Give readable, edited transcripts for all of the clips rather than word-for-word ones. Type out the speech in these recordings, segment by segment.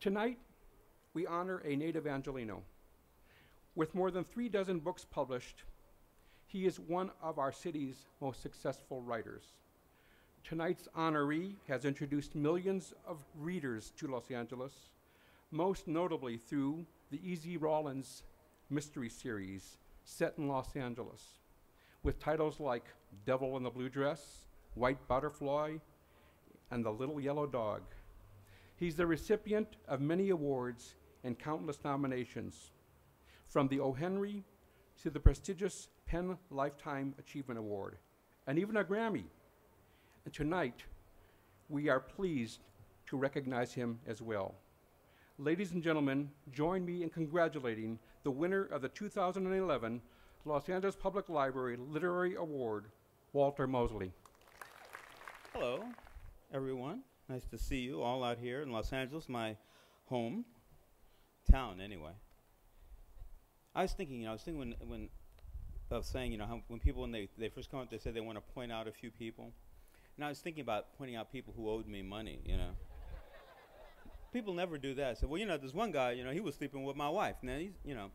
Tonight, we honor a native Angelino. With more than 36 books published, he is one of our city's most successful writers. Tonight's honoree has introduced millions of readers to Los Angeles, most notably through the E.Z. Rawlins mystery series set in Los Angeles, with titles like Devil in the Blue Dress, White Butterfly, and The Little Yellow Dog. He's the recipient of many awards and countless nominations, from the O. Henry to the prestigious Penn Lifetime Achievement Award, and even a Grammy. And tonight, we are pleased to recognize him as well. Ladies and gentlemen, join me in congratulating the winner of the 2011 Los Angeles Public Library Literary Award, Walter Mosley. Hello, everyone. Nice to see you all out here in Los Angeles, my home town, anyway. I was thinking when saying, how when people, when they first come up, they say they want to point out a few people. And I was thinking about pointing out people who owed me money, People never do that. I said, well, there's one guy, he was sleeping with my wife. Now, he's, I'm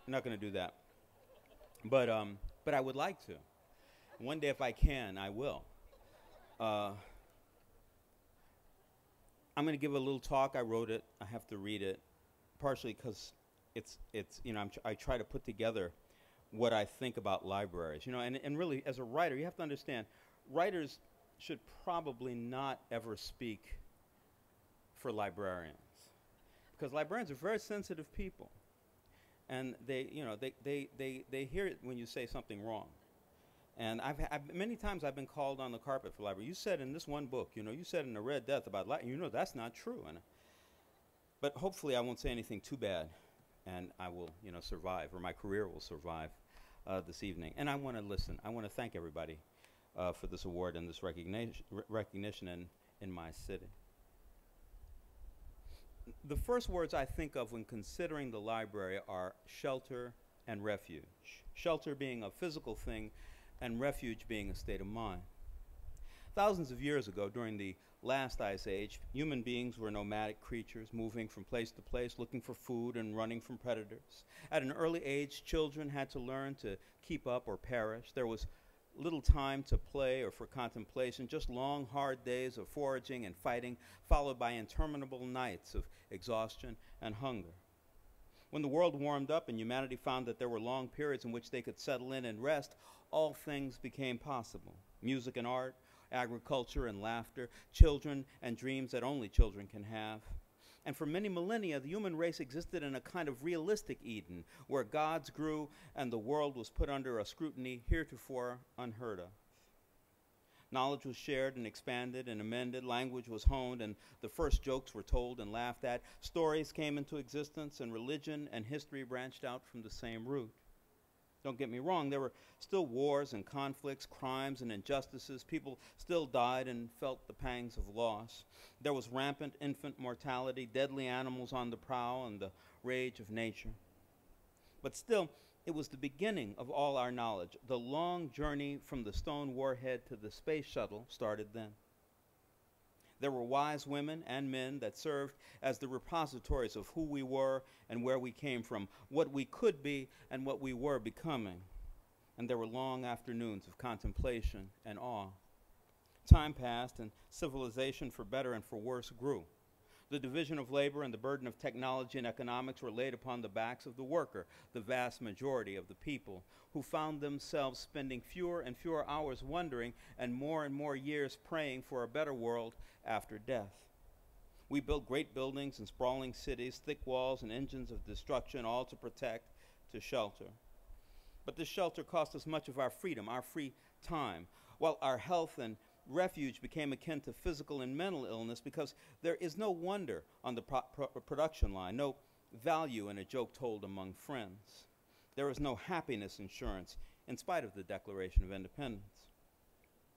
not going to do that. But I would like to. One day, if I can, I will. I'm going to give a little talk. I wrote it. I have to read it, partially because I try to put together what I think about libraries. And really, as a writer, you have to understand, writers should probably not ever speak for librarians, because librarians are very sensitive people, and they hear it when you say something wrong. And many times I've been called on the carpet for library. You said in this one book, you said in The Red Death about that's not true. But hopefully I won't say anything too bad, and I will survive, or my career will survive this evening. And I want to listen. I want to thank everybody for this award and this recognition in my city. The first words I think of when considering the library are shelter and refuge. Shelter being a physical thing, and refuge being a state of mind. Thousands of years ago, during the last ice age, human beings were nomadic creatures, moving from place to place, looking for food and running from predators. At an early age, children had to learn to keep up or perish. There was little time to play or for contemplation, just long, hard days of foraging and fighting, followed by interminable nights of exhaustion and hunger. When the world warmed up and humanity found that there were long periods in which they could settle in and rest, all things became possible. Music and art, agriculture and laughter, children and dreams that only children can have. And for many millennia, the human race existed in a kind of realistic Eden, where gods grew and the world was put under a scrutiny heretofore unheard of. Knowledge was shared and expanded and amended, language was honed, and the first jokes were told and laughed at. Stories came into existence, and religion and history branched out from the same root. Don't get me wrong, there were still wars and conflicts, crimes and injustices. People still died and felt the pangs of loss. There was rampant infant mortality, deadly animals on the prowl, and the rage of nature. But still, it was the beginning of all our knowledge. The long journey from the stone warhead to the space shuttle started then. There were wise women and men that served as the repositories of who we were and where we came from, what we could be and what we were becoming. And there were long afternoons of contemplation and awe. Time passed, and civilization, for better and for worse, grew. The division of labor and the burden of technology and economics were laid upon the backs of the worker, the vast majority of the people, who found themselves spending fewer and fewer hours wondering and more years praying for a better world after death. We built great buildings and sprawling cities, thick walls and engines of destruction, all to protect, to shelter. But this shelter cost us much of our freedom, our free time, while our health and refuge became akin to physical and mental illness, because there is no wonder on the production line, no value in a joke told among friends. There is no happiness insurance in spite of the Declaration of Independence.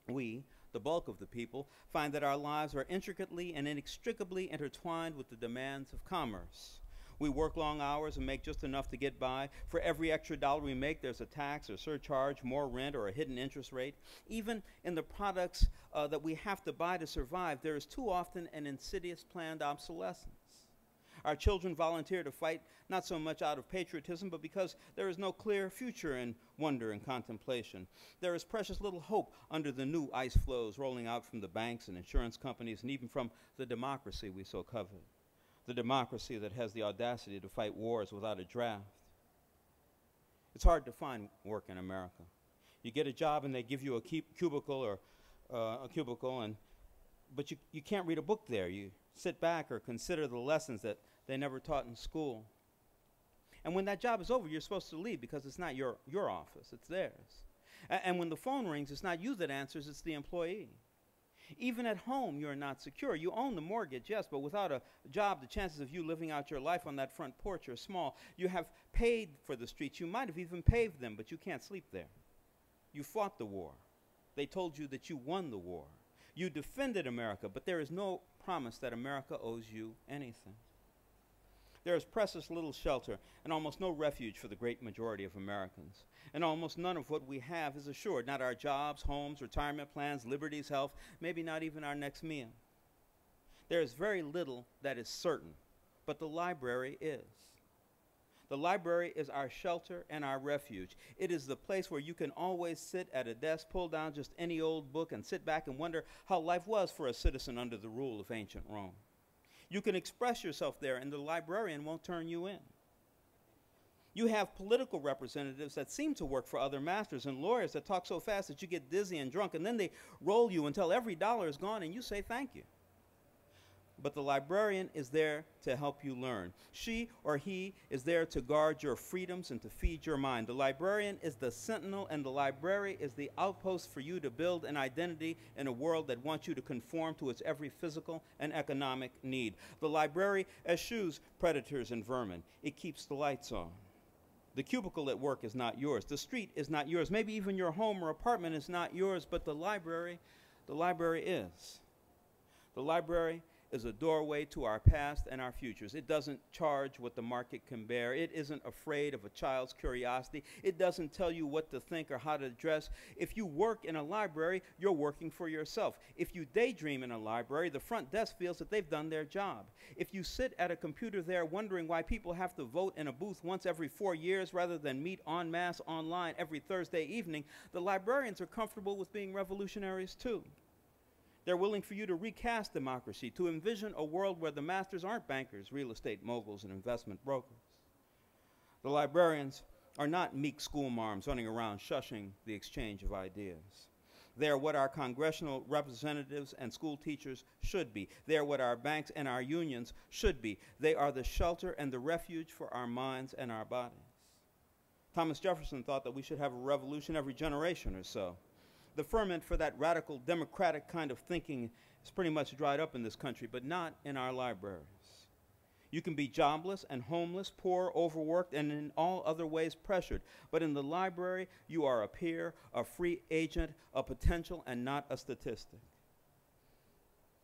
We, the bulk of the people, find that our lives are intricately and inextricably intertwined with the demands of commerce. We work long hours and make just enough to get by. For every extra dollar we make, there's a tax or surcharge, more rent, or a hidden interest rate. Even in the products that we have to buy to survive, there is too often an insidious planned obsolescence. Our children volunteer to fight not so much out of patriotism, but because there is no clear future in wonder and contemplation. There is precious little hope under the new ice flows rolling out from the banks and insurance companies and even from the democracy we so covet. The democracy that has the audacity to fight wars without a draft. It's hard to find work in America. You get a job and they give you a cubicle but you can't read a book there. You sit back or consider the lessons that they never taught in school. And when that job is over, you're supposed to leave because it's not your office, it's theirs. And when the phone rings, it's not you that answers, it's the employee. Even at home, you're not secure. You own the mortgage, yes, but without a job, the chances of you living out your life on that front porch are small. You have paid for the streets. You might have even paved them, but you can't sleep there. You fought the war. They told you that you won the war. You defended America, but there is no promise that America owes you anything. There is precious little shelter and almost no refuge for the great majority of Americans. And almost none of what we have is assured, not our jobs, homes, retirement plans, liberties, health, maybe not even our next meal. There is very little that is certain, but the library is. The library is our shelter and our refuge. It is the place where you can always sit at a desk, pull down just any old book, and sit back and wonder how life was for a citizen under the rule of ancient Rome. You can express yourself there, and the librarian won't turn you in. You have political representatives that seem to work for other masters and lawyers that talk so fast that you get dizzy and drunk, and then they roll you until every dollar is gone, and you say thank you. But the librarian is there to help you learn. She or he is there to guard your freedoms and to feed your mind. The librarian is the sentinel, and the library is the outpost for you to build an identity in a world that wants you to conform to its every physical and economic need. The library eschews predators and vermin. It keeps the lights on. The cubicle at work is not yours. The street is not yours. Maybe even your home or apartment is not yours, but the library is. The library is a doorway to our past and our futures. It doesn't charge what the market can bear. It isn't afraid of a child's curiosity. It doesn't tell you what to think or how to dress. If you work in a library, you're working for yourself. If you daydream in a library, the front desk feels that they've done their job. If you sit at a computer there wondering why people have to vote in a booth once every 4 years rather than meet en masse online every Thursday evening, the librarians are comfortable with being revolutionaries too. They're willing for you to recast democracy, to envision a world where the masters aren't bankers, real estate moguls, and investment brokers. The librarians are not meek schoolmarms running around shushing the exchange of ideas. They are what our congressional representatives and school teachers should be. They are what our banks and our unions should be. They are the shelter and the refuge for our minds and our bodies. Thomas Jefferson thought that we should have a revolution every generation or so. The ferment for that radical democratic kind of thinking is pretty much dried up in this country, but not in our libraries. You can be jobless and homeless, poor, overworked, and in all other ways pressured. But in the library, you are a peer, a free agent, a potential, and not a statistic.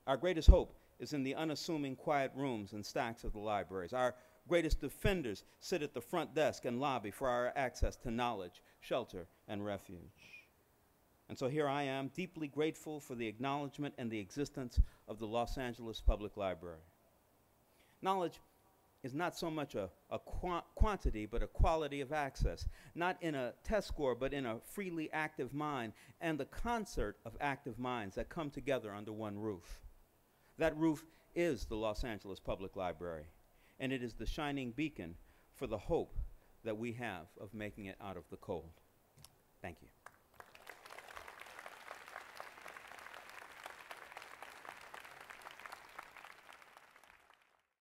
Our greatest hope is in the unassuming quiet rooms and stacks of the libraries. Our greatest defenders sit at the front desk and lobby for our access to knowledge, shelter, and refuge. And so here I am, deeply grateful for the acknowledgement and the existence of the Los Angeles Public Library. Knowledge is not so much a quantity, but a quality of access, not in a test score, but in a freely active mind, and the concert of active minds that come together under one roof. That roof is the Los Angeles Public Library, and it is the shining beacon for the hope that we have of making it out of the cold. Thank you.